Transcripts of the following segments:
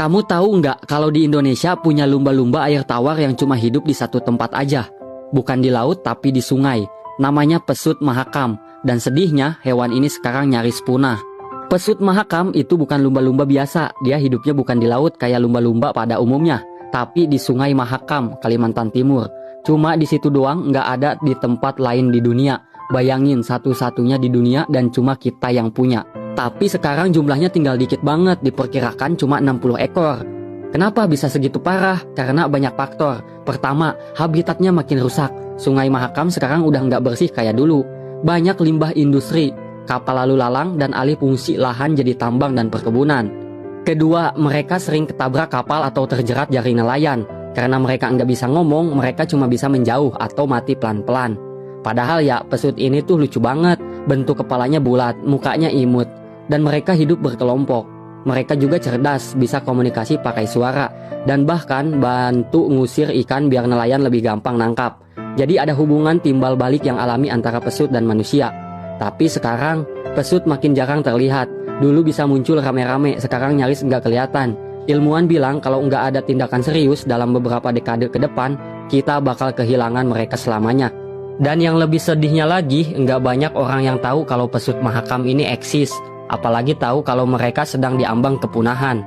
Kamu tahu nggak kalau di Indonesia punya lumba-lumba air tawar yang cuma hidup di satu tempat aja? Bukan di laut tapi di sungai. Namanya pesut mahakam. Dan sedihnya hewan ini sekarang nyaris punah. Pesut mahakam itu bukan lumba-lumba biasa. Dia hidupnya bukan di laut kayak lumba-lumba pada umumnya, tapi di Sungai Mahakam, Kalimantan Timur. Cuma di situ doang, nggak ada di tempat lain di dunia. Bayangin, satu-satunya di dunia dan cuma kita yang punya. Tapi sekarang jumlahnya tinggal dikit banget, diperkirakan cuma 60 ekor. Kenapa bisa segitu parah? Karena banyak faktor. Pertama, habitatnya makin rusak. Sungai Mahakam sekarang udah nggak bersih kayak dulu. Banyak limbah industri, kapal lalu lalang, dan alih fungsi lahan jadi tambang dan perkebunan. Kedua, mereka sering ketabrak kapal atau terjerat jaring nelayan. Karena mereka nggak bisa ngomong, mereka cuma bisa menjauh atau mati pelan-pelan. Padahal ya, pesut ini tuh lucu banget. Bentuk kepalanya bulat, mukanya imut. Dan mereka hidup berkelompok. Mereka juga cerdas, bisa komunikasi pakai suara. Dan bahkan bantu ngusir ikan biar nelayan lebih gampang nangkap. Jadi ada hubungan timbal balik yang alami antara pesut dan manusia. Tapi sekarang, pesut makin jarang terlihat. Dulu bisa muncul rame-rame, sekarang nyaris nggak kelihatan. Ilmuwan bilang kalau nggak ada tindakan serius dalam beberapa dekade ke depan, kita bakal kehilangan mereka selamanya. Dan yang lebih sedihnya lagi, nggak banyak orang yang tahu kalau pesut mahakam ini eksis. Apalagi tahu kalau mereka sedang diambang kepunahan.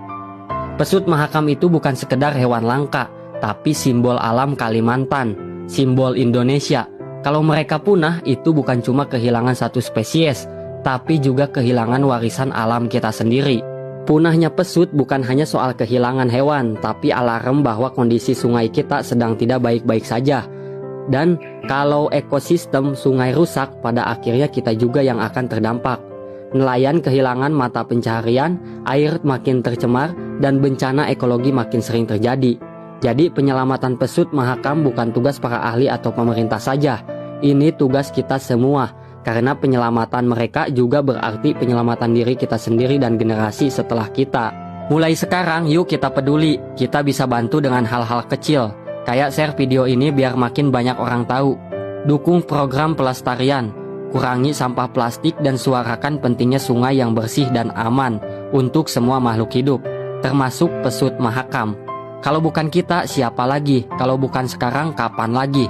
Pesut mahakam itu bukan sekedar hewan langka, tapi simbol alam Kalimantan. Simbol Indonesia. Kalau mereka punah, itu bukan cuma kehilangan satu spesies, tapi juga kehilangan warisan alam kita sendiri. Punahnya pesut bukan hanya soal kehilangan hewan, tapi alarm bahwa kondisi sungai kita sedang tidak baik-baik saja. Dan kalau ekosistem sungai rusak, pada akhirnya kita juga yang akan terdampak. Nelayan kehilangan mata pencaharian, air makin tercemar, dan bencana ekologi makin sering terjadi. Jadi penyelamatan pesut mahakam bukan tugas para ahli atau pemerintah saja. Ini tugas kita semua, karena penyelamatan mereka juga berarti penyelamatan diri kita sendiri dan generasi setelah kita. Mulai sekarang yuk kita peduli, kita bisa bantu dengan hal-hal kecil. Kayak share video ini biar makin banyak orang tahu. Dukung program pelestarian, kurangi sampah plastik dan suarakan pentingnya sungai yang bersih dan aman untuk semua makhluk hidup, termasuk pesut mahakam. Kalau bukan kita, siapa lagi? Kalau bukan sekarang, kapan lagi?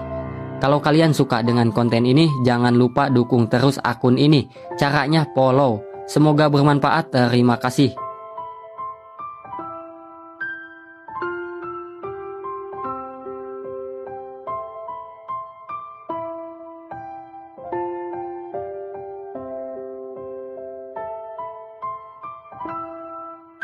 Kalau kalian suka dengan konten ini, jangan lupa dukung terus akun ini. Caranya follow. Semoga bermanfaat. Terima kasih.